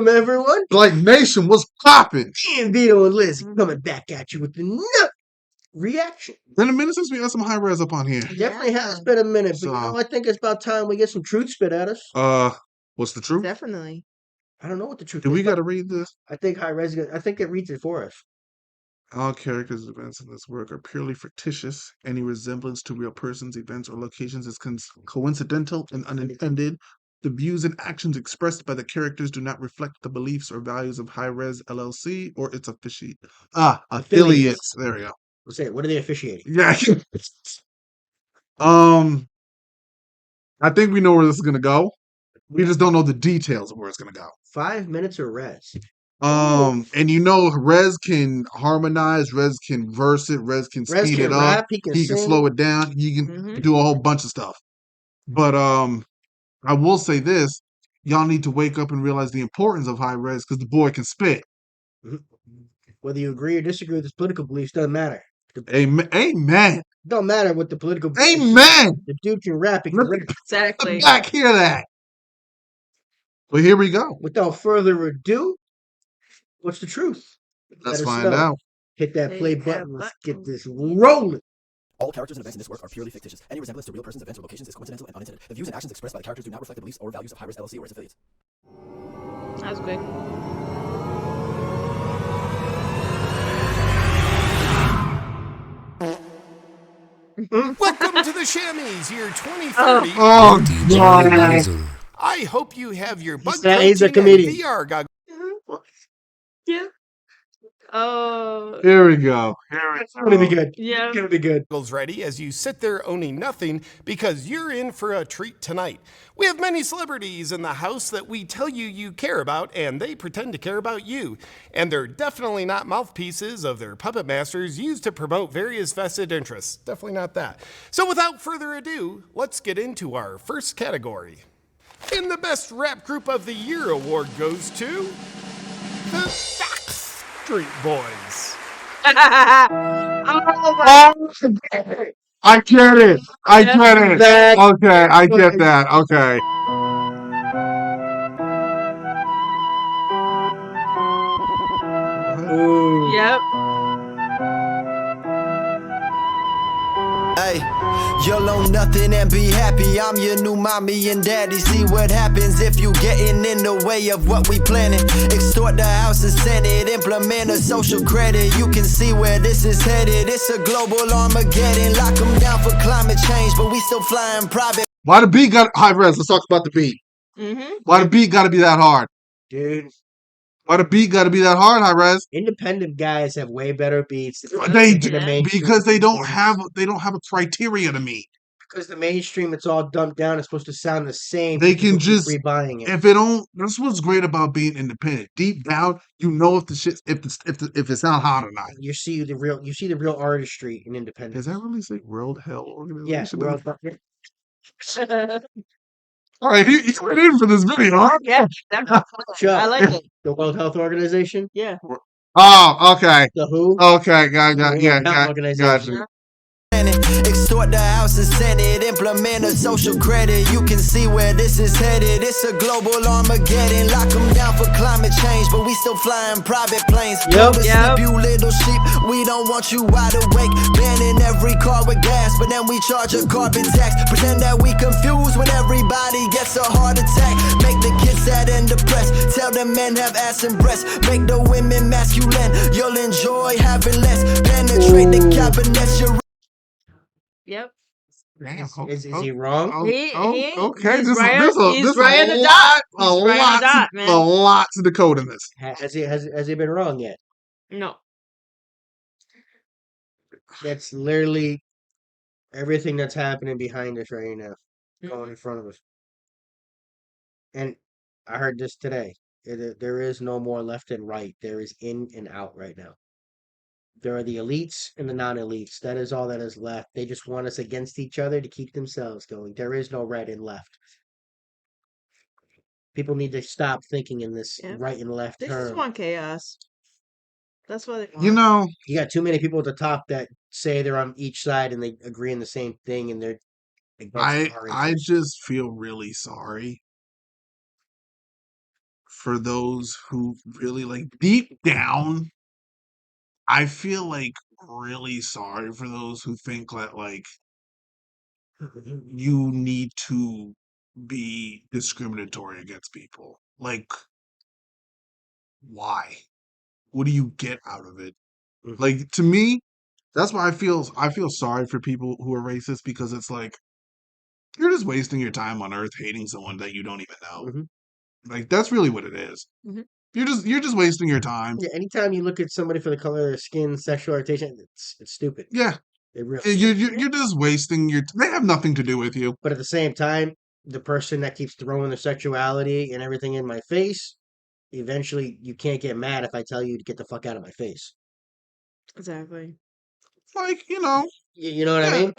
Welcome, everyone. Blite Nation, what's poppin'? And Vito and Liz coming back at you with the nut reaction. Been a minute since we had some Hi-Rez up on here. Definitely has been a minute, but So- I think it's about time we get some truth spit at us. What's the truth? Definitely. I don't know what the truth Do is. we gotta read this? I think Hi-Rez, I think it reads it for us. All characters' events in this work are purely fictitious. Any resemblance to real persons, events, or locations is coincidental and unintended. The views and actions expressed by the characters do not reflect the beliefs or values of Hi-Rez LLC or its affiliates. There we go. Let's say, what are they officiating? Yeah. I think we know where this is gonna go. We just don't know the details of where it's gonna go. 5 minutes of Rez. And you know, Rez can harmonize, Rez can verse it, Rez can Rez speed can it up, rap, he can sing. slow it down, he can do a whole bunch of stuff. But I will say this: y'all need to wake up and realize the importance of Hi-Rez because the boy can spit. Whether you agree or disagree with his political beliefs doesn't matter. Amen. Amen. Don't matter what the political beliefs. Amen. The dude can rap. He can rap. Exactly. Back hear that. But here we go. Without further ado, what's the truth? Let's Let us find know. out. Hit that play button. Let's get this rolling. All characters and events in this work are purely fictitious. Any resemblance to real persons, events, or locations is coincidental and unintended. The views and actions expressed by the characters do not reflect the beliefs or values of Hi-Rez LLC or its affiliates. That was quick. Welcome to the Chamois, year 2030. Oh, God. I hope you have your bug He's a protein and comedian. VR goggles Yeah. Oh. Here we go. It's gonna be good. Yeah. It's gonna be good. ready as you sit there owning nothing because you're in for a treat tonight. We have many celebrities in the house that we tell you you care about, and they pretend to care about you. And they're definitely not mouthpieces of their puppet masters used to promote various vested interests. Definitely not that. So without further ado, let's get into our first category. And the Best Rap Group of the Year award goes to the Backstreet Boys. Oh I get it. I get it. Back. Okay, I get that. Okay. Ooh. Yep. Hey, you'll own nothing and be happy. I'm your new mommy and daddy. See what happens if you getting in the way of what we planning. Extort the House and Senate, implement a social credit. You can see where this is headed. It's a global Armageddon. Lock them down for climate change, but we still flying private. Why the beat got Hi-Rez? Let's talk about the beat. Why the beat got to be that hard? Dude, Why the beat got to be that hard, Hi-Rez? independent guys have way better beats. They than the mainstream. because they don't have a criteria to meet. Because the mainstream, it's all dumped down. It's supposed to sound the same. They People can keep just rebuying it. if it don't. That's what's great about being independent. Deep down, you know if the shit if it sound hot or not. You see the real artistry in independence. Is that really say World Hell Yeah, Organization? world. All right, he went in for this video. Huh? Yeah. I like it. The World Health Organization, Yeah. Oh, okay. the WHO, Okay, The World Health got Organization. you. Extort the House and Senate, implement a social credit. You can see where this is headed. It's a global Armageddon. Lock them down for climate change, but we still flying private planes. Yep. Slip you little sheep, we don't want you wide awake. Banning every car with gas, but then we charge a carbon tax. Pretend that we confused when everybody gets a heart attack. Make the kids sad and depressed. Tell the men have ass and breasts. Make the women masculine. You'll enjoy having less. Penetrate the cabinets. You're Yep. Is he wrong? Okay. He's This right, is he's right on the dot. He's right on the dot, man. A lot to decode in this. Has he been wrong yet? No. That's literally everything that's happening behind us right now, going in front of us. And I heard this today. There is no more left and right. There is in and out right now. There are the elites and the non-elites. That is all that is left. They just want us against each other to keep themselves going. There is no right and left. People need to stop thinking in this right and left They term. just want chaos. That's what they want. You know, You got too many people at the top that say they're on each side and they agree on the same thing, and they're against our I interests. just feel really sorry for those who really like deep down, I feel like really sorry for those who think that like you need to be discriminatory against people. Like, why? What do you get out of it? Like to me, that's why I feel sorry for people who are racist because it's like you're just wasting your time on earth hating someone that you don't even know. Mhm. Like that's really what it is. Mhm. You're just wasting your time. Yeah, anytime you look at somebody for the color of their skin, sexual orientation, it's stupid. Yeah, It really you're is. you're, you're just wasting your. They have nothing to do with you. But at the same time, the person that keeps throwing their sexuality and everything in my face, eventually you can't get mad if I tell you to get the fuck out of my face. Exactly. Like You know what I yeah. mean?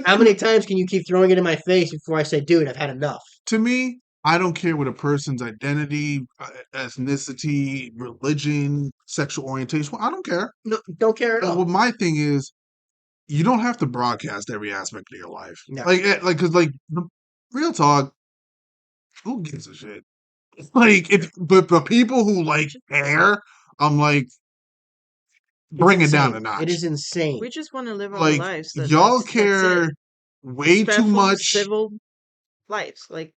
How many times can you keep throwing it in my face before I say, dude, I've had enough? To me, I don't care what a person's identity, ethnicity, religion, sexual orientation. I don't care. No, don't care at But all. what my thing is, you don't have to broadcast every aspect of your life. No. Because real talk, who gives a shit? Like, but people who like care, I'm like, It's bring it down a insane. notch. It is insane. We just want to live our Like, lives. y'all That's care it. way too Respectful, much. civil lives. Like,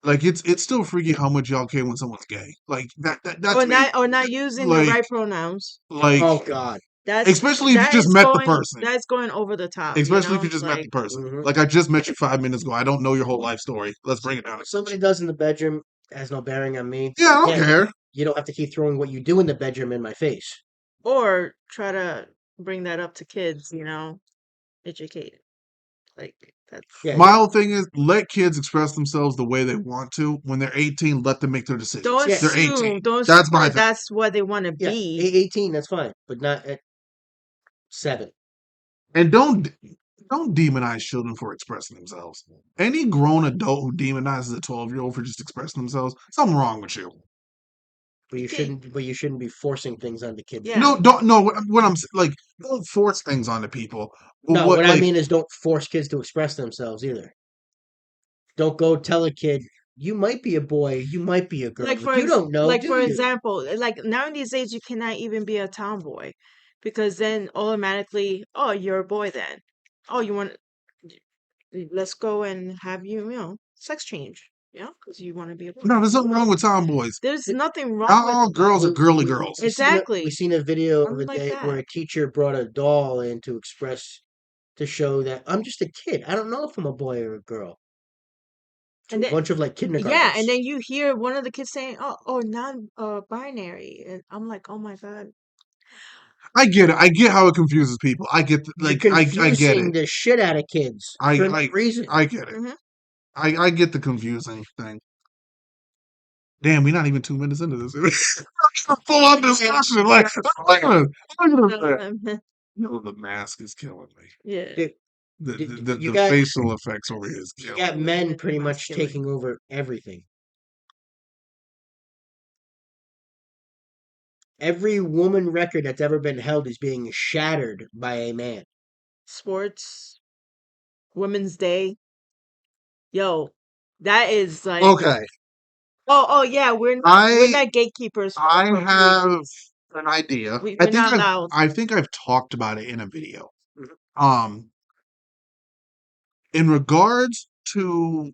Like, it's still freaky how much y'all care when someone's gay. Like that's or me. not using the Like, right pronouns. like, Oh God. especially if you just met the person. That's going over the top. Especially if you just met the Like, person. Mhm. Like I just met you 5 minutes ago. I don't know your whole life story. Let's bring it down. What somebody does in the bedroom has no bearing on me. Yeah, I don't Again, care. you don't have to keep throwing what you do in the bedroom in my face. or try to bring that up to kids. Educate. Like that's Yeah, My whole thing is let kids express themselves the way they want to. When they're 18, let them make their decisions. don't Yeah. They're 18. assume. Don't That's assume my that thing. that's what they want to yeah. be. 18, that's fine, but not at 7. And don't demonize children for expressing themselves. Any grown adult who demonizes a 12-year-old for just expressing themselves, something wrong with you. But you Okay. shouldn't. But you shouldn't be forcing things onto kids. Yeah. No, don't no. What I'm like, don't force things onto people. But No, what what I like mean is don't force kids to express themselves either. Don't go tell a kid you might be a boy, you might be a girl. Like If you don't know, for do you? example, like now in these days, you cannot even be a tomboy, because then automatically, oh, you're a boy then. Oh, you want? Let's go and have sex change. Because you want to be a boy. no, there's nothing wrong with tomboys. There's nothing wrong Not with all girls are girly girls. Exactly. We seen a video of Something a like day where that. a teacher brought a doll in to express to show that I'm just a kid. I don't know if I'm a boy or a girl. To And a then bunch of like yeah, kindergartners. and then you hear one of the kids saying, "Oh, non binary," and I'm like, "Oh my god." I get it. I get how it confuses people. I get You're I get confusing it. the shit out of kids for no I reason. I get it. Hmm. I get the confusing thing. Damn, we're not even 2 minutes into this. Full on discussion. Like, look at it. Look at it. The mask is killing me. Yeah. Dude, you The got facial effects over here is you killing got me. men pretty much Masculine. taking over everything. Every woman record that's ever been held is being shattered by a man. Sports, Women's Day. Yo, that is like, Okay, oh yeah, we're I not gatekeepers I for have an idea. we're not allowed. I think I've talked about it in a video. Mhm. In regards to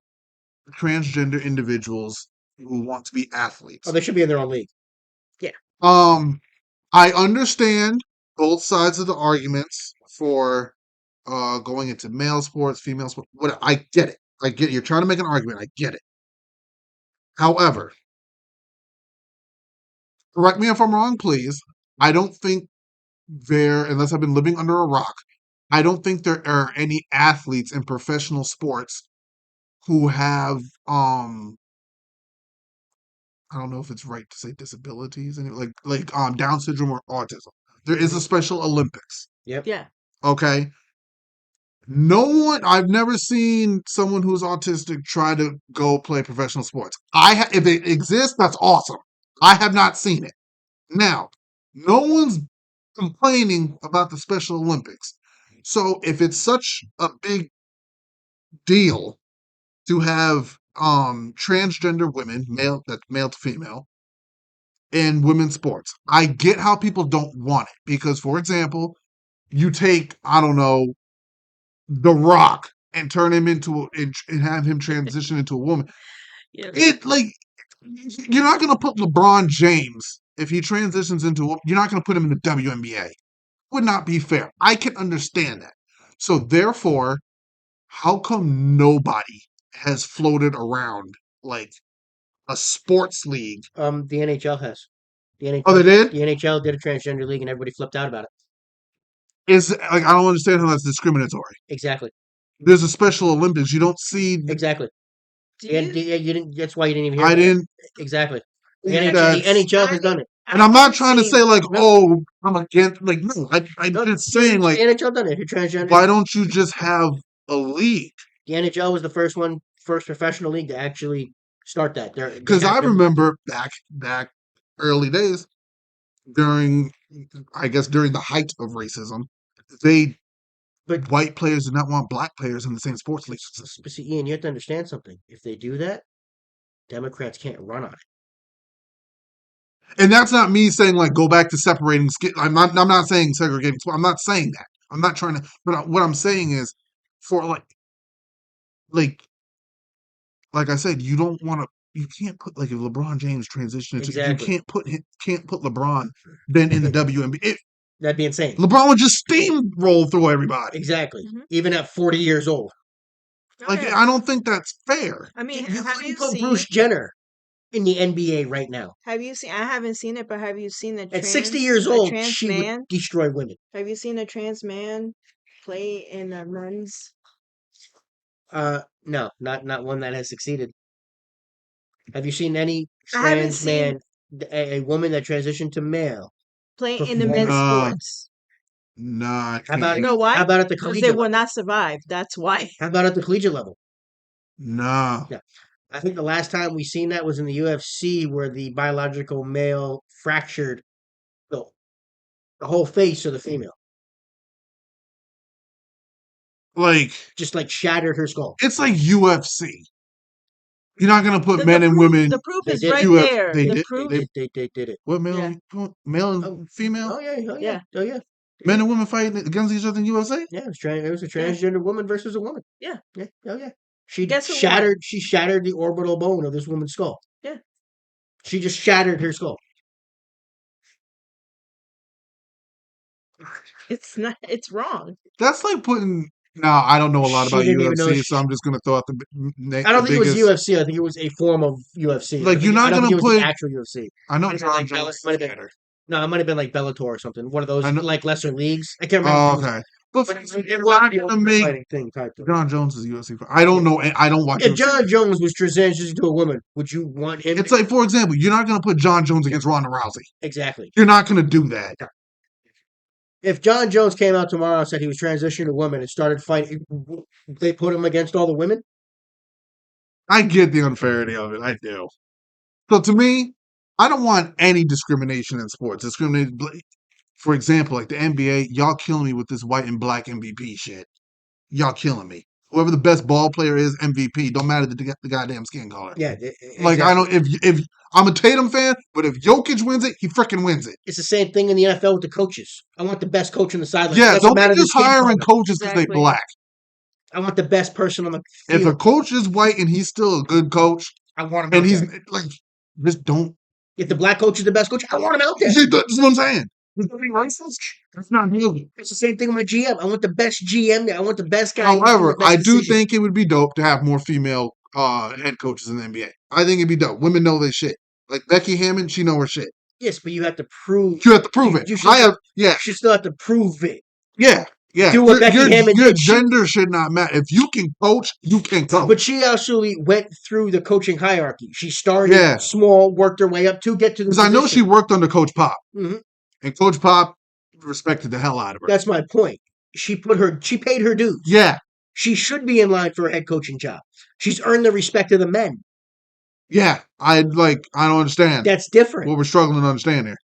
transgender individuals who want to be Oh, athletes. they should be in their own league. Yeah. I understand both sides of the arguments for going into male sports, female sports. What I get it. I get it. You're trying to make an argument. I get it. However, correct me if I'm wrong, please. I don't think unless I've been living under a rock, I don't think there are any athletes in professional sports who have I don't know if it's right to say disabilities and like Down syndrome or autism. There is a Mhm. Special Olympics. Yep. Yeah. Okay. No one, I've never seen someone who's autistic try to go play professional sports. If it exists, that's awesome. I have not seen it. Now, no one's complaining about the Special Olympics. So if it's such a big deal to have transgender women, male to female, in women's sports. I get how people don't want it because, for example, you take, I don't know, The Rock and turn him and have him transition into a woman. Yes. It like you're not gonna put LeBron James if he transitions into you're not gonna put him in the WNBA. Would not be fair. I can understand that. So therefore, how come nobody has floated around like a sports league? The NHL has. The Oh, NHL, they did? the NHL did a transgender league, and everybody flipped out about it. Is like I don't understand how that's discriminatory. Exactly. There's a Special Olympics. You don't see. Exactly. Do And you? you didn't. That's why you didn't even hear I about it. didn't Exactly. The think NHL, the that's. NHL has done it. And I'm not trying to say like, No. oh, I'm against. Like, no, I'm No, just saying like, the NHL done it. You're transgender. why don't you just have a league? The NHL was the first professional league to actually start that. Because I remember back early days during, I guess during the height of racism, they But white players did not want black players in the same sports league. see, Ian, you have to understand something. If they do that, Democrats can't run on it. And that's not me saying like go back to separating skin. I'm not saying segregating. I'm not saying that. I'm not trying to. But what I'm saying is, for like like I said, you don't want to. You can't put like if LeBron James transitioned into Exactly. can't put LeBron then in the WNBA. That'd be insane. LeBron would just steamroll through everybody. Exactly. Mhm. Even at 40 years old. Like Okay. I don't think that's fair. I mean, You have couldn't you put seen? Bruce Jenner in the NBA right now. Have you seen? I haven't seen it, but have you seen At 60 years a old, trans she would man? destroy women. Have you seen a trans man play in a men's? No, not one that has succeeded. Have you seen any I haven't trans seen man, a woman that transitioned to male? play in the men's perform? Nah, sports. nah, I How about You can't. know why? how about at the Because they collegiate will level? not survive. That's why. How about at the collegiate level? Nah, Yeah. I think the last time we seen that was in the UFC where the biological male fractured the, the whole face of the female. like Just like shattered her skull. it's like UFC. You're not gonna put The, men the and proof, women. the proof They is did it. right UFC. there. They The did. proof. They did it. What Yeah. male and Oh, female? oh yeah, oh yeah, Yeah. oh yeah. Men and women fighting against each other in USA? Yeah, it was a Yeah. transgender woman versus a woman. Yeah. Yeah, oh yeah. Guess who won? She shattered the orbital bone of this woman's skull. Yeah. She just shattered her skull. It's not. It's wrong. That's like putting. Now I don't know a lot She about didn't even know. UFC, so I'm just gonna throw out I don't the think it was biggest. UFC. I think it was a form of UFC. Like you're I not don't think gonna it was the put. actual UFC. I know Might have been John like Jones might have is been, better. no, it might have been like Bellator or something. One of those I know. like lesser leagues. I can't remember. Oh, What it was. okay. But But if we're not gonna make fighting thing type thing. John Jones is UFC. I don't know. I don't watch If UFC. John Jones was transitioned to a woman, would you want him? It's like, for example, you're not gonna put John Jones against Ronda Rousey. Exactly. You're not gonna do that. If John Jones came out tomorrow and said he was transitioning to a woman and started fighting, they put him against all the women. I get the unfairity of it. I do. So to me, I don't want any discrimination in sports. For example, like the NBA, y'all killing me with this white and black MVP shit. Y'all killing me. Whoever the best ball player is, MVP. Don't matter the goddamn skin color. Yeah, Like I don't. If I'm a Tatum fan, but if Jokic wins it, he freaking wins it. It's the same thing in the NFL with the coaches. I want the best coach on the sideline. Yeah, Doesn't don't be matter the just skin hiring color. coaches because they Exactly. black. I want the best person on the If a field. coach is white and he's still a good coach, I want him and out he's there. like, just don't. If the black coach is the best coach, I want him out there. See, that's what I'm saying. That's not healthy. It's the same thing with my GM. I want the best GM there. I want the best guy. making However, the best I do decisions. think it would be dope to have more female head coaches in the NBA. I think it'd be dope. Women know their shit. Like Becky Hammond, she know her shit. Yes, but you have to prove. You have to prove it. You should, Yeah, you still have to prove it. yeah. Do what Becky Hammond your did. gender should not matter. If you can coach, you can coach. But she actually went through the coaching hierarchy. She started Yeah. small, worked her way up to get to the Because I know she position. worked under Coach Pop, Mhm. and Coach Pop respected the hell out of her. That's my point. She paid her dues. Yeah, She should be in line for a head coaching job. She's earned the respect of the men. yeah. I don't understand That's different. what we're struggling to understand here.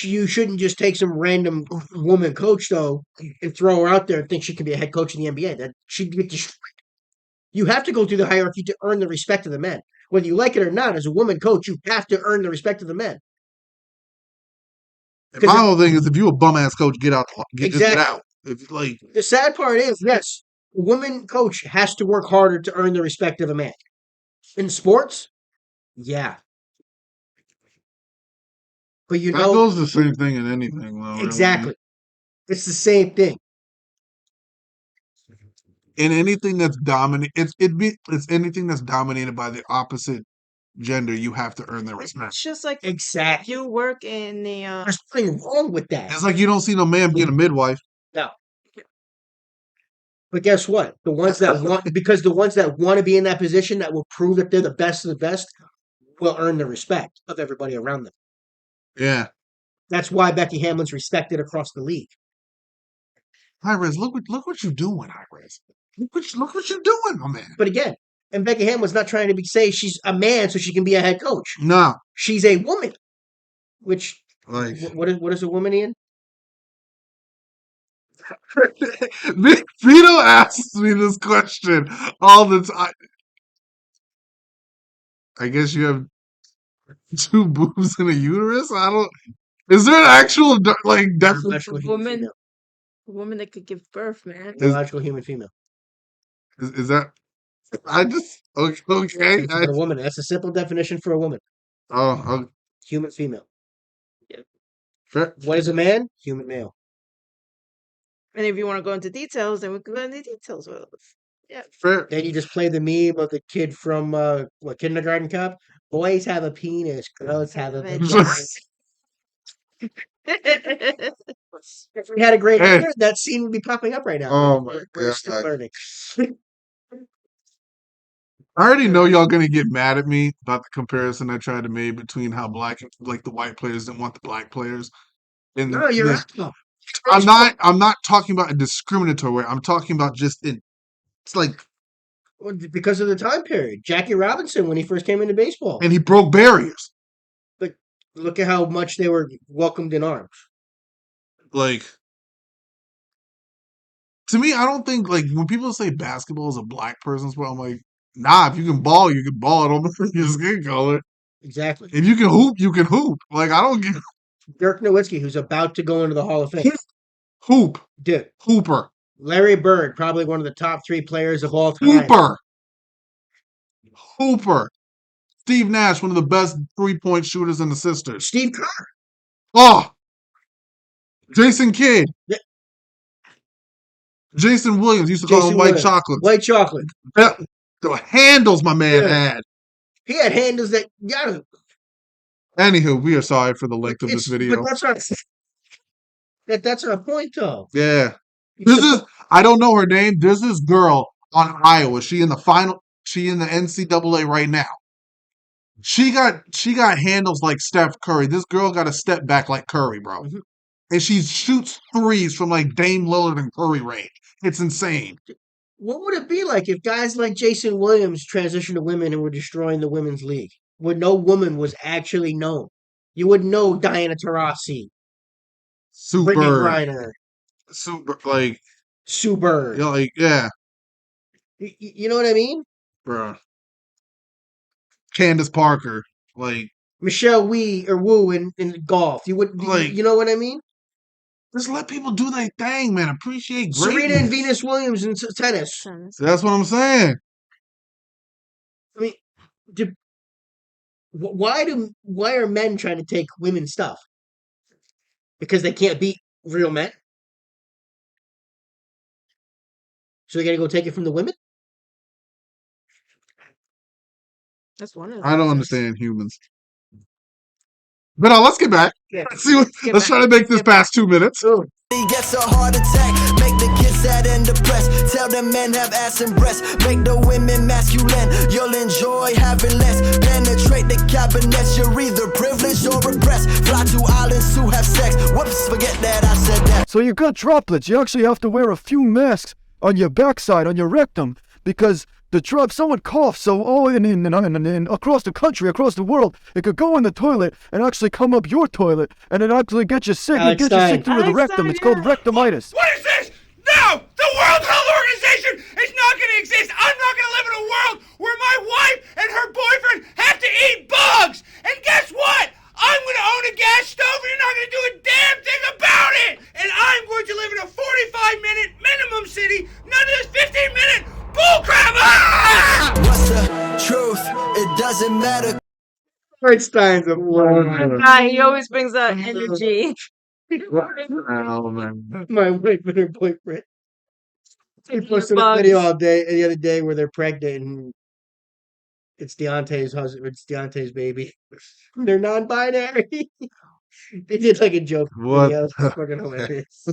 You shouldn't just take some random woman coach though and throw her out there and think she can be a head coach in the NBA. That she'd get destroyed. You have to go through the hierarchy to earn the respect of the men. Whether you like it or not, as a woman coach, you have to earn the respect of the men. My whole thing is, if you a bum ass coach, get out. Get Exactly. out. If like, The sad part is, yes, a woman coach has to work harder to earn the respect of a man. In sports, yeah. But that goes the same thing in anything, though. exactly. Really. It's the same thing. In anything that's dominant, it's anything that's dominated by the opposite gender. You have to earn their respect. It's just like Exactly. you work in the There's nothing wrong with that. It's like you don't see no man being a midwife. No. But guess what? The ones that want, because the ones that want to be in that position that will prove that they're the best of the best will earn the respect of everybody around them. Yeah. That's why Becky Hamlin's respected across the league. Hi-Rez, look what you're doing, Hi-Rez. Look what you're doing, my man. But again, and Becky Hamlin's not trying to say she's a man so she can be a head coach. No. She's a woman. Which, Like, what is a woman in? Vito asks me this question all the time. I guess you have 2 boobs and a uterus. I don't. Is there an actual like definition? Biological human woman, female. a woman that could give birth, man. Biological human female. Is that? I just okay. It's a woman. That's a simple definition for a woman. Oh, Human female. fair. What is a man? Human male. And if you want to go into details, then we can go into details. Yeah. Fair. Then you just play the meme of the kid from Kindergarten Cop. Boys have a penis, girls have a vagina. If we had a great Hey. hair, that scene would be popping up right now. Oh my We're God. still learning. I already know y'all gonna get mad at me about the comparison I tried to make between how black, like the white players didn't want the black players. And No, you're right. though. I'm not talking about a discriminatory way. I'm talking about just it's like, Well, because of the time period. Jackie Robinson, when he first came into baseball. and he broke barriers. But look at how much they were welcomed in arms. Like, to me, I don't think, like, when people say basketball is a black person's sport, I'm like, nah, if you can ball, you can ball. I don't matter your skin color. Exactly. If you can hoop, you can hoop. Like, I don't get Dirk Nowitzki, who's about to go into the Hall of Fame. hoop. Dude. Hooper. Larry Bird, probably one of the top 3 players of all time. Hooper. Steve Nash, one of the best 3-point shooters in the sisters. Steve Kerr. Oh, Jason Kidd. Yeah. Jason Williams used to call him White Chocolate. White Chocolate. Yeah. The handles my man had. He had handles that got him. Anywho, we are sorry for the length of this video. But that's our point, though. Yeah. I don't know her name. There's this girl on Iowa. She in the final. She in the NCAA right now. She got handles like Steph Curry. This girl got a step back like Curry, bro. Mhm. And she shoots threes from like Dame Lillard and Curry range. It's insane. What would it be like if guys like Jason Williams transitioned to women and were destroying the women's league? Where no woman was actually known. You would know Diana Taurasi, Brittany Griner, like Sue Bird. yeah, You know what I mean? bro. Candace Parker, like Michelle Wu in golf. You would you know what I mean? Just let people do their thing, man. Appreciate greatness. Serena and Venus Williams in tennis. That's what I'm saying. I mean, why are men trying to take women's stuff? Because they can't beat real men? So they got to go take it from the women? That's one of them. I don't understand humans. But let's get back. Yeah. Let's try to make this past 2 minutes. He gets a heart attack, make the kids sad and depressed. Tell the men have ass and breasts, make the women masculine. You'll enjoy having less, penetrate the cabinets. You're either privileged or oppressed. Fly to islands to have sex. Whoops, forget that I said that. So you got droplets. You actually have to wear a few masks on your backside, on your rectum, because if someone coughs, and across the country, across the world, it could go in the toilet and actually come up your toilet, and it actually get you sick. It gets you sick through the rectum. It's called rectinitis. What is this? No! The World Health Organization is not going to exist. I'm not going to live in a world where my wife and her boyfriend have to eat bugs. And guess what? I'm going to own a gas stove and you're not going to do a damn doesn't matter. Einstein's a blood. He always brings out energy. Oh man. My wife and her boyfriend. They posted a Bugs. video all day the other day where they're pregnant and it's Deontay's husband. It's Deontay's baby. They're non-binary. They did like a joke What? video. It's fucking hilarious.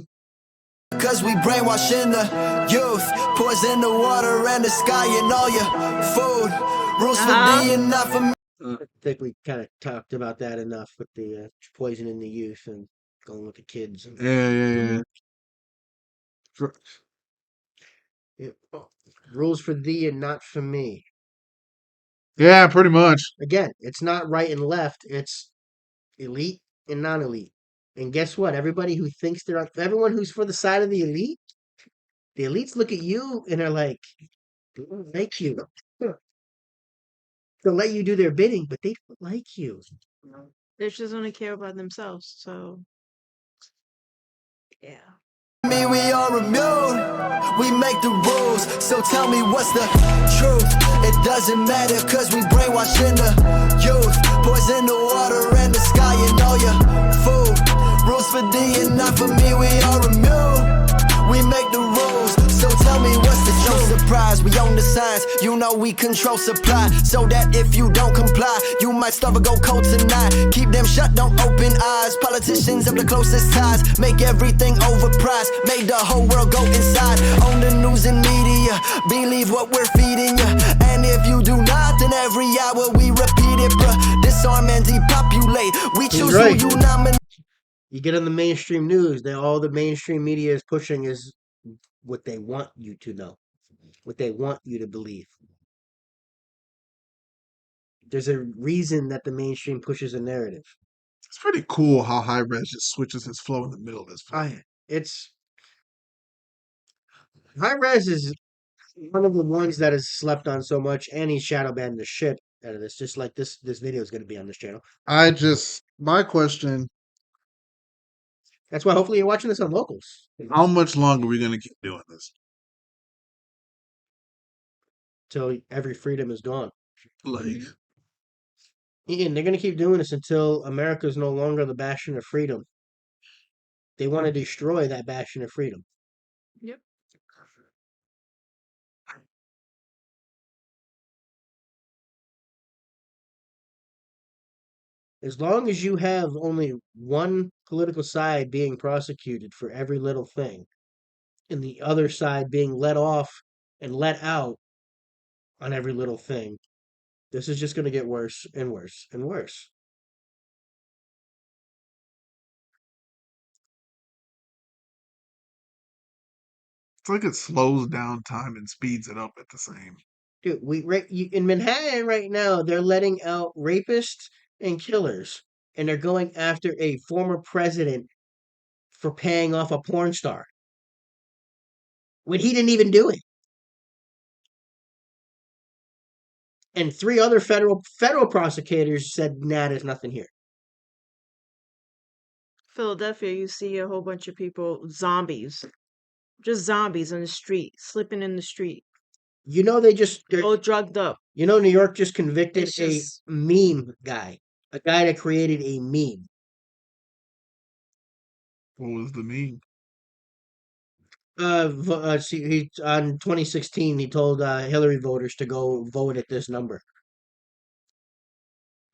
Cause we brainwashing the youth, poison the water and the sky and all your food. Rules for thee and not for me. I think we kind of talked about that enough with the poisoning the youth and going with the kids. And, Yeah. yeah. Oh, rules for thee and not for me. Yeah, pretty much. Again, it's not right and left. It's elite and non-elite. And guess what? Everybody who thinks everyone who's for the side of the elites look at you and are like, they don't like you. They'll let you do their bidding, but they don't like you. They just only care about themselves. So, yeah. Me, we are immune. We make the rules. So tell me what's the truth. It doesn't matter cause we brainwashing the youth. Poison the water and the sky and all your food. Rules for thee and not for me. We are immune. We make the rules. So tell me what's the truth. No surprise, we own the signs. You know we control supply. So that if you don't comply, you might starve or go cold tonight. Keep them shut, don't open eyes. Politicians have the closest ties. Make everything overpriced. Made the whole world go inside. Own the news and media. Believe what we're feeding you. And if you do not, then every hour we repeat it, bruh. Disarm and depopulate. We choose right. who you nominate. You get on the mainstream news, all the mainstream media is pushing is what they want you to know, what they want you to believe. There's a reason that the mainstream pushes a narrative. It's pretty cool how Hi-Rez just switches his flow in the middle of this film. Hi-Rez is one of the ones that is slept on so much, and he's shadow banned the shit out of this. Just like this video is going to be on this channel. My question, That's why hopefully you're watching this on locals. how much longer are we going to keep doing this? Till every freedom is gone. Like, Ian, they're going to keep doing this until America is no longer the bastion of freedom. They want to destroy that bastion of freedom. Yep. As long as you have only one political side being prosecuted for every little thing, and the other side being let off and let out on every little thing, this is just going to get worse and worse and worse. it's like it slows down time and speeds it up at the same. Dude, in Manhattan right now, they're letting out rapists and killers, and they're going after a former president for paying off a porn star when he didn't even do it. And 3 other federal prosecutors said, "Nah, there's nothing here." Philadelphia, you see a whole bunch of people, just zombies on the street, slipping in the street, You know, all drugged up. You know, New York just convicted It's just- a meme guy, a guy that created a meme. What was the meme? He on 2016, he told Hillary voters to go vote at this number.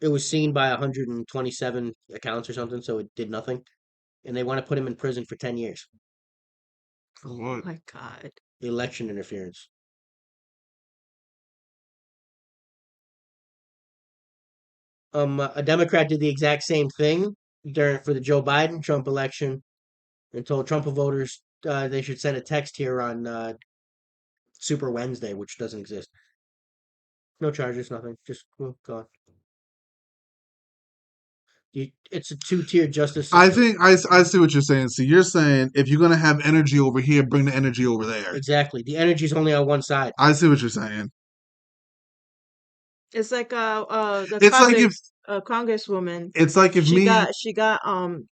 It was seen by 127 accounts or something, so it did nothing, and they want to put him in prison for 10 years. For Oh what? my God. Election interference. A Democrat did the exact same thing for the Trump election, and told Trump voters they should send a text here on Super Wednesday, which doesn't exist. No charges, nothing. Just gone. It's a 2-tier justice system. I think I see what you're saying. So you're saying if you're gonna have energy over here, bring the energy over there. Exactly. The energy's only on one side. I see what you're saying. It's like the It's like if congresswoman. it's like if me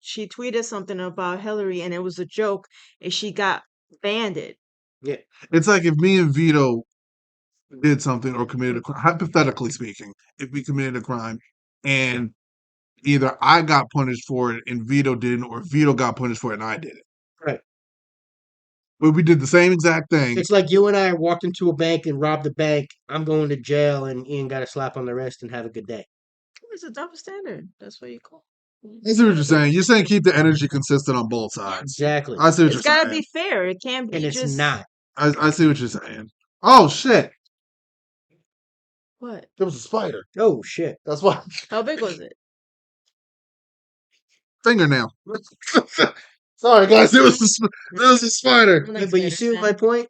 She tweeted something about Hillary and it was a joke and she got banned. Yeah. it's like if me and Vito did something or committed a crime, hypothetically speaking, if we committed a crime and either I got punished for it and Vito didn't, or Vito got punished for it and I did it. Right. But we did the same exact thing. It's like you and I walked into a bank and robbed a bank. I'm going to jail, and Ian got a slap on the wrist and have a good day. It's a double standard. That's what you call. I see what you're saying. You're saying keep the energy consistent on both sides. Exactly. I see what It's you're gotta saying. be fair. It can't be And it's just not. I see what you're saying. Oh shit! what? There was a spider. Oh shit. That's why. How big was it? Fingernail. Sorry guys, there was a spider. I'm not But you spiders, see man. my point?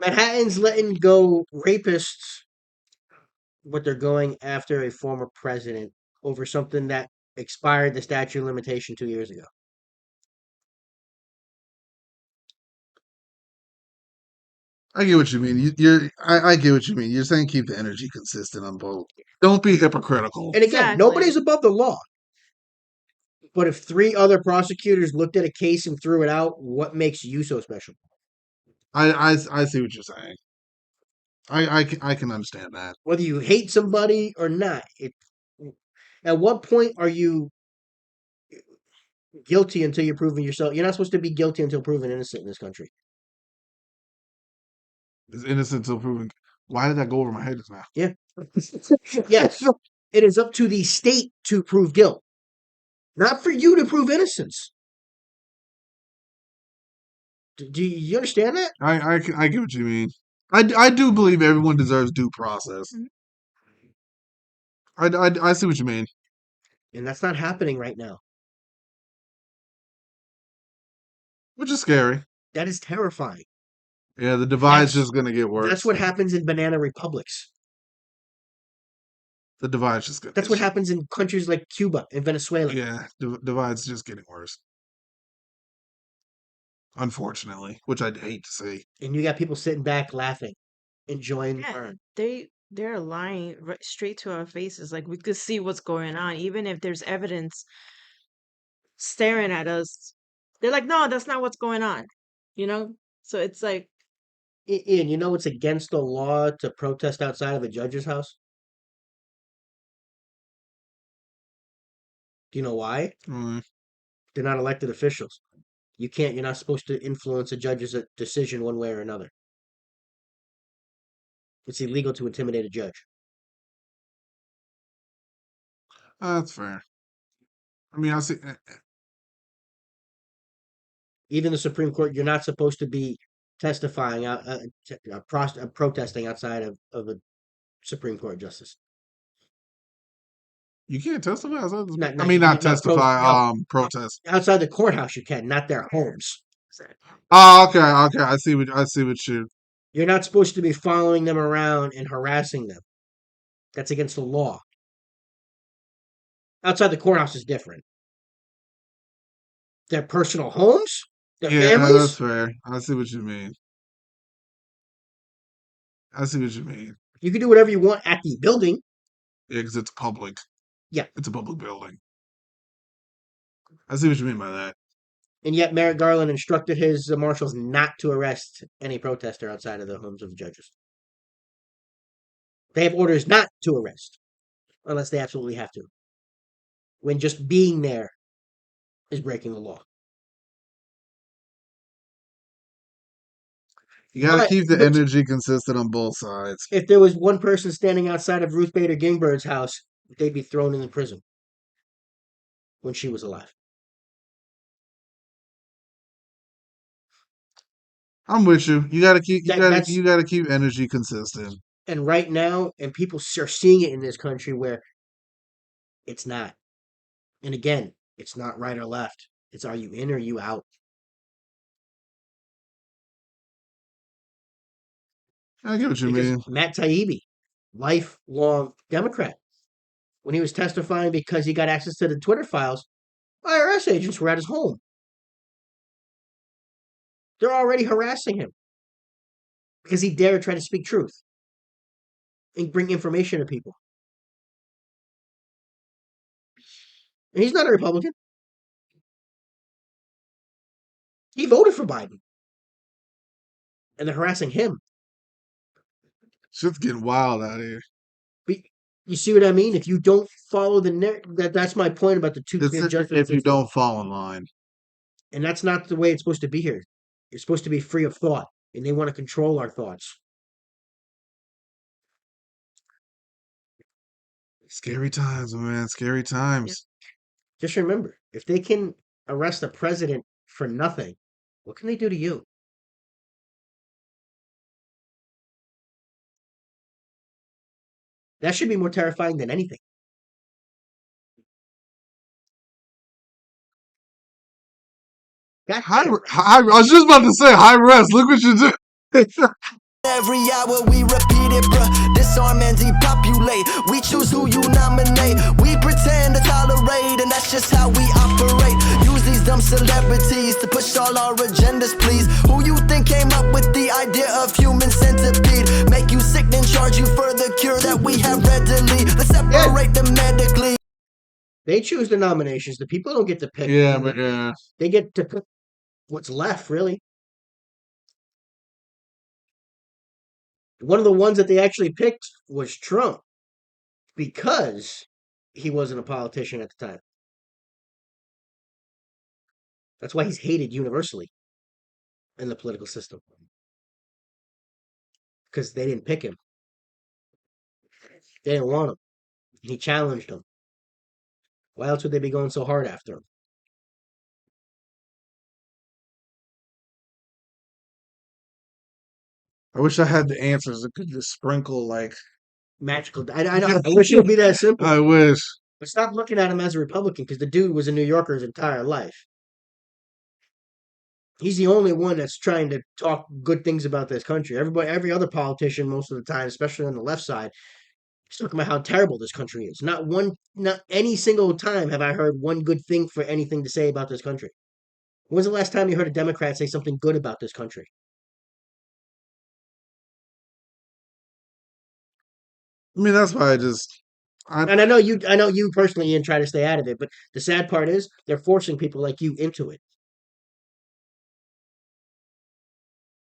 Manhattan's letting go rapists, but they're going after a former president over something that expired the statute of limitation 2 years ago. I get what you mean. I get what you mean. You're saying keep the energy consistent on both. Don't be hypocritical. And again, Exactly. nobody's above the law. But if 3 other prosecutors looked at a case and threw it out, what makes you so special? I see what you're saying. I can understand that. Whether you hate somebody or not, at what point are you guilty until you're proven yourself? You're not supposed to be guilty until proven innocent in this country. Is innocent until proven. Why did that go over my head just now? Yeah. Yes. It is up to the state to prove guilt, not for you to prove innocence. Do you understand that? I get what you mean. I do believe everyone deserves due process. I see what you mean. And that's not happening right now. Which is scary. That is terrifying. Yeah, the divide's That's- just gonna get worse. That's what happens in banana republics. The divide's just gonna. That's what happens in countries like Cuba and Venezuela. Yeah, divide's just getting worse. Unfortunately, which I'd hate to see. And you got people sitting back laughing, enjoying the Yeah, burn. they're lying right straight to our faces. Like we could see what's going on, even if there's evidence staring at us. They're like, no, that's not what's going on. You know? So it's like, Ian, you know it's against the law to protest outside of a judge's house? Do you know why? Mm. They're not elected officials. You're not supposed to influence a judge's decision one way or another. It's illegal to intimidate a judge. That's fair. I mean, I see. Even the Supreme Court, you're not supposed to be testifying protesting outside of a Supreme Court justice. You can't testify. Not- I mean, not no, testify. Protest. Outside the courthouse, you can, not their homes. Oh, okay. I see what you. You're not supposed to be following them around and harassing them. That's against the law. Outside the courthouse is different. Their personal homes, their Yeah, that's families. fair. I see what you mean. I see what you mean. You can do whatever you want at the building. Yeah, because it's public. Yeah. It's a public building. I see what you mean by that. And yet Merrick Garland instructed his marshals not to arrest any protester outside of the homes of the judges. They have orders not to arrest unless they absolutely have to. When just being there is breaking the law. You got to But- keep the but- energy consistent on both sides. If there was one person standing outside of Ruth Bader Ginsburg's house, they'd be thrown in the prison when she was alive. I'm with you. You got to keep. That's- You got to keep energy consistent. And right now, and people are seeing it in this country where it's not. And again, it's not right or left. It's are you in or you out? I get what you Because mean. Matt Taibbi, lifelong Democrat, when he was testifying because he got access to the Twitter files, IRS agents were at his home. They're already harassing him because he dared try to speak truth and bring information to people. And he's not a Republican. He voted for Biden. And they're harassing him. Shit's getting wild out here. But you see what I mean? If you don't follow the that's my point about the two-tier judgment If you system. don't fall in line. And that's not the way it's supposed to be here. It's supposed to be free of thought, and they want to control our thoughts. Scary times, man. Scary times. Just remember, if they can arrest a president for nothing, what can they do to you? That should be more terrifying than anything. I was just about to say, Hi-Rez, look what you did. Every hour we repeat it, bruh. Disarm and depopulate. We choose who you nominate. We pretend to tolerate, and that's just how we operate. Use these dumb celebrities to push all our agendas, please. Who you think came up with the idea of human centipede? Make you sick, then charge you for the cure that we have readily. Let's separate them medically. They choose the nominations. The people don't get to pick. Yeah, but yeah. They get to pick what's left, really. One of the ones that they actually picked was Trump because he wasn't a politician at the time. That's why he's hated universally in the political system. Because they didn't pick him. They didn't want him. He challenged them. Why else would they be going so hard after him? I wish I had the answers that could just sprinkle like Magical. I know. I wish it would be that simple. I wish. But stop looking at him as a Republican because the dude was a New Yorker his entire life. He's the only one that's trying to talk good things about this country. Every other politician, most of the time, especially on the left side, is talking about how terrible this country is. Not any single time have I heard one good thing for anything to say about this country. When was the last time you heard a Democrat say something good about this country? I mean, that's why And I know you personally, Ian, try to stay out of it, but the sad part is they're forcing people like you into it.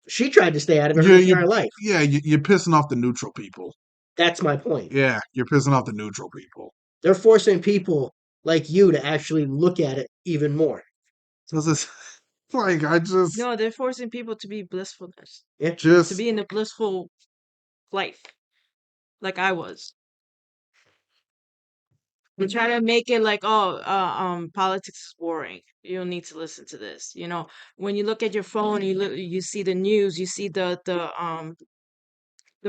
She tried to stay out of it her entire life. Yeah, you're pissing off the neutral people. That's my point. Yeah, you're pissing off the neutral people. They're forcing people like you to actually look at it even more. So it's like No, they're forcing people to be blissfulness. Yeah. To be in a blissful life. Like I was. They try to make it like, politics is boring. You don't need to listen to this. You know, when you look at your phone, you see the news, you see the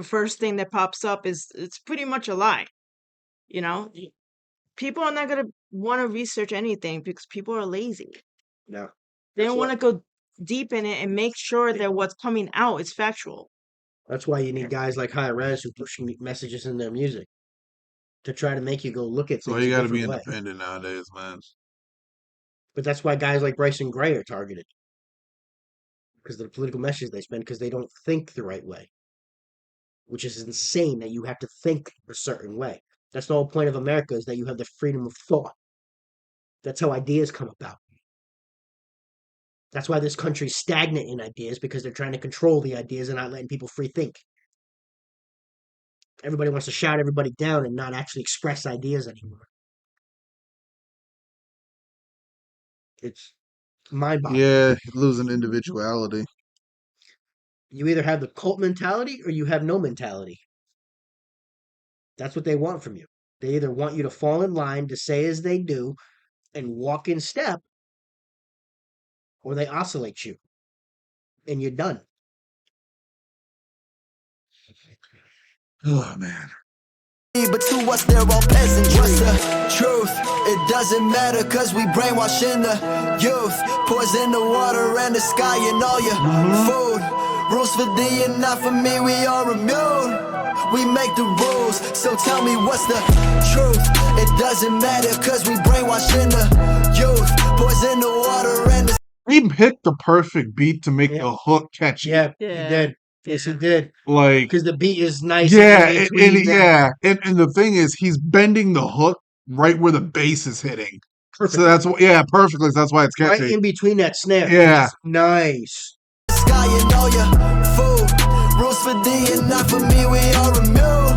first thing that pops up it's pretty much a lie. You know, people are not gonna want to research anything because people are lazy. No, they don't want to go deep in it and make sure that what's coming out is factual. That's why you need guys like Hi-Rez who push messages in their music to try to make you go look at things. So you got to be independent nowadays, man. But that's why guys like Bryson Gray are targeted because of the political message they spend because they don't think the right way, which is insane that you have to think a certain way. That's the whole point of America is that you have the freedom of thought. That's how ideas come about. That's why this country's stagnant in ideas because they're trying to control the ideas and not letting people free think. Everybody wants to shout everybody down and not actually express ideas anymore. It's mind-boggling. Yeah, losing individuality. You either have the cult mentality or you have no mentality. That's what they want from you. They either want you to fall in line, to say as they do, and walk in step, or they oscillate you, and you're done. Oh, man. But to us they're all peasantry. What's the truth? It doesn't matter cause we brainwashing the youth. Poison the water and the sky and all your food. Rules for thee and not for me, we are immune. We make the rules, so tell me what's the truth? It doesn't matter cause we brainwashing the youth. Poison the water and the He picked the perfect beat to make the hook catchy. Yeah, he did. Yes, he did. Like, because the beat is nice. Yeah, and the thing is, he's bending the hook right where the bass is hitting. Perfect. So that's perfectly. So that's why it's catchy. Right in between that snare. Yeah, nice. sky and all your food. Rules for D and not for me, we are immune.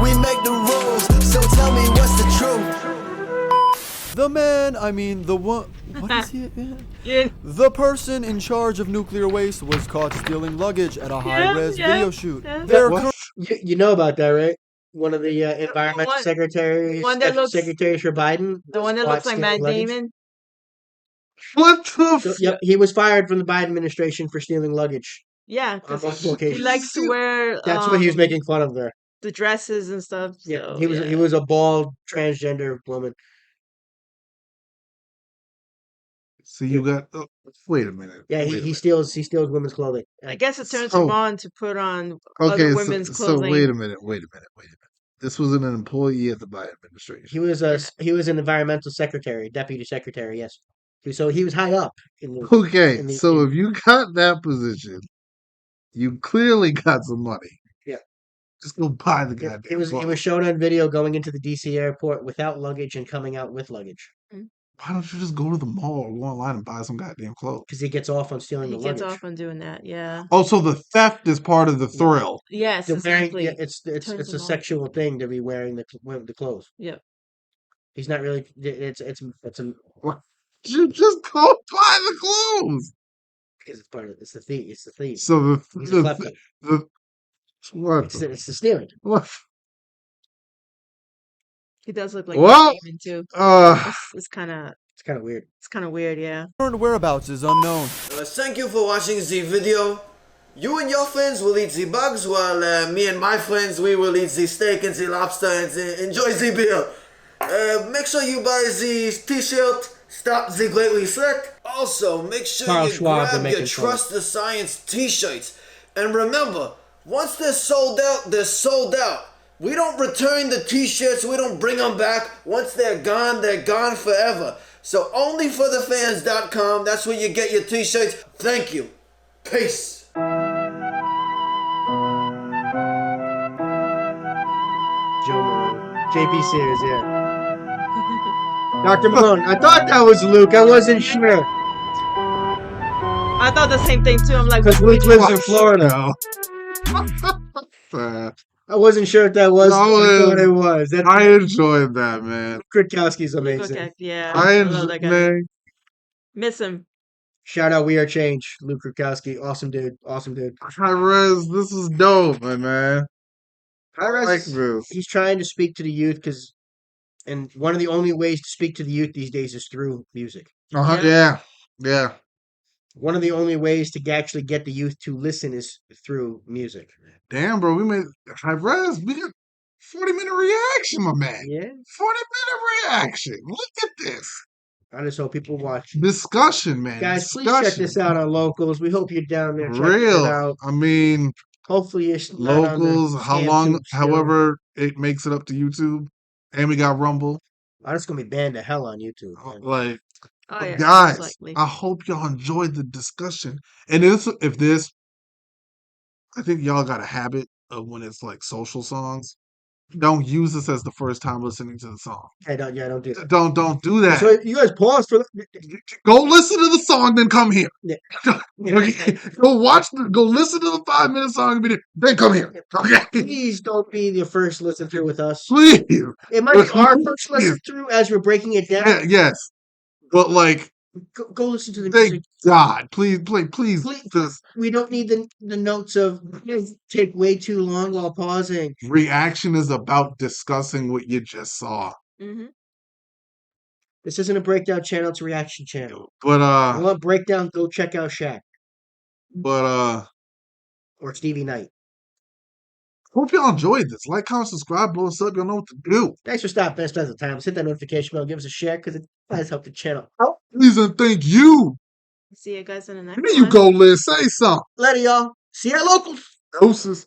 We make the rules, so tell me what's the truth. The man, I mean, the one. What is he again? Yeah. The person in charge of nuclear waste was caught stealing luggage at a Hi-Rez video shoot. yeah. They're What? You know about that, right? One of the environmental one- secretaries, one that looks- secretaries for Biden. The was one that caught looks like stealing Matt luggage. Damon. What the? So, yep, he was fired from the Biden administration for stealing luggage Yeah, on because multiple he occasions. likes to wear That's what he was making fun of there. the dresses and stuff. Yeah, So, he was a bald transgender woman. So you got. Wait a minute. Yeah, wait a he minute. steals women's clothing. I guess it turns So- him on to put on Okay, other so, women's so clothing. wait a minute. This was an employee at the Biden administration. He was an environmental secretary, deputy secretary. Yes, so he was high up in the. Okay, in the- so in- if you got that position, you clearly got some money. Yeah. Just go buy the Yeah, goddamn he was clothes. shown on video going into the DC airport without luggage and coming out with luggage Why don't you just go to the mall or go online and buy some goddamn clothes? because he gets off on stealing He the gets luggage. off on doing that. Yeah. Oh, so the theft is part of the thrill. Yes, The wearing, exactly. yeah, it's Turns a him on. sexual thing to be wearing the clothes. Yep. He's not really. It's a You just go buy the clothes. because it's part of it's the thief. It's the thief. So He's a klepto. what? It's the stealing. What? He does look like Well, Matt Damon too. Uh, It's kind of It's kind of weird. yeah. current whereabouts is unknown. Thank you for watching the video. You and your friends will eat the bugs, while me and my friends, we will eat the steak and the lobster and enjoy the beer. Make sure you buy the t-shirt, Stop the Great Reset. Also, make sure Carl you Schwab, they're grab your making fun. Trust the Science t-shirts. And remember, once they're sold out, they're sold out. We don't return the t-shirts, we don't bring them back. Once they're gone forever. So onlyforthefans.com, that's where you get your t-shirts. Thank you. Peace. JP Sears, yeah. Dr. Malone, I thought that was Luke. I wasn't sure. I thought the same thing too. I'm like, Because Luke lives in Florida. I wasn't sure if that was what it was. That's I enjoyed that, man. Kwiatkowski's amazing. okay, yeah, I love that enjoyed, guy. man. Miss him. Shout out We Are Change, Luke Kwiatkowski. Awesome dude. Awesome dude. Hi-Rez, this is dope, my man. Hi-Rez, like this. he's trying to speak to the youth and one of the only ways to speak to the youth these days is through music. Yeah. One of the only ways to actually get the youth to listen is through music. Damn, bro, we made Hi-Rez. We got 40-minute reaction, my man. Yeah. 40-minute reaction. Look at this. I just hope people watch. Discussion, man. Guys, please Discussion. check this out on Locals. We hope you're down there checking Real. it out. I mean, Hopefully it's not on the Locals, how scam long, tube still. however it makes it up to YouTube. And we got Rumble. I'm just gonna be banned to hell on YouTube. man. Like, Oh yeah, most guys, likely. I hope y'all enjoyed the discussion. And if this, I think y'all got a habit of when it's like social songs, don't use this as the first time listening to the song. Hey, don't do that. Don't do that. So you guys pause for. Go listen to the song, then come here. Yeah. Okay? Go listen to the 5-minute song, then come here. Okay? Please don't be the first listen through with us. Please. It might be our first listen through as we're breaking it down. Yeah, yes. But like, Go listen to the thank music. God. Please. Just We don't need the notes of take way too long while pausing. reaction is about discussing what you just saw. Mm-hmm. This isn't a breakdown channel; it's a reaction channel. But You want breakdown? Go check out Shaq or Stevie Knight. hope y'all enjoyed this. Like, comment, subscribe, blow us up. Y'all know what to do. Thanks for stopping by. Spend some time. Hit that notification bell. Give us a share because it does help the channel. Please and thank you. See you guys in the next There you one. go, Liz. Say something. Later, y'all. See you at Locals. Doses.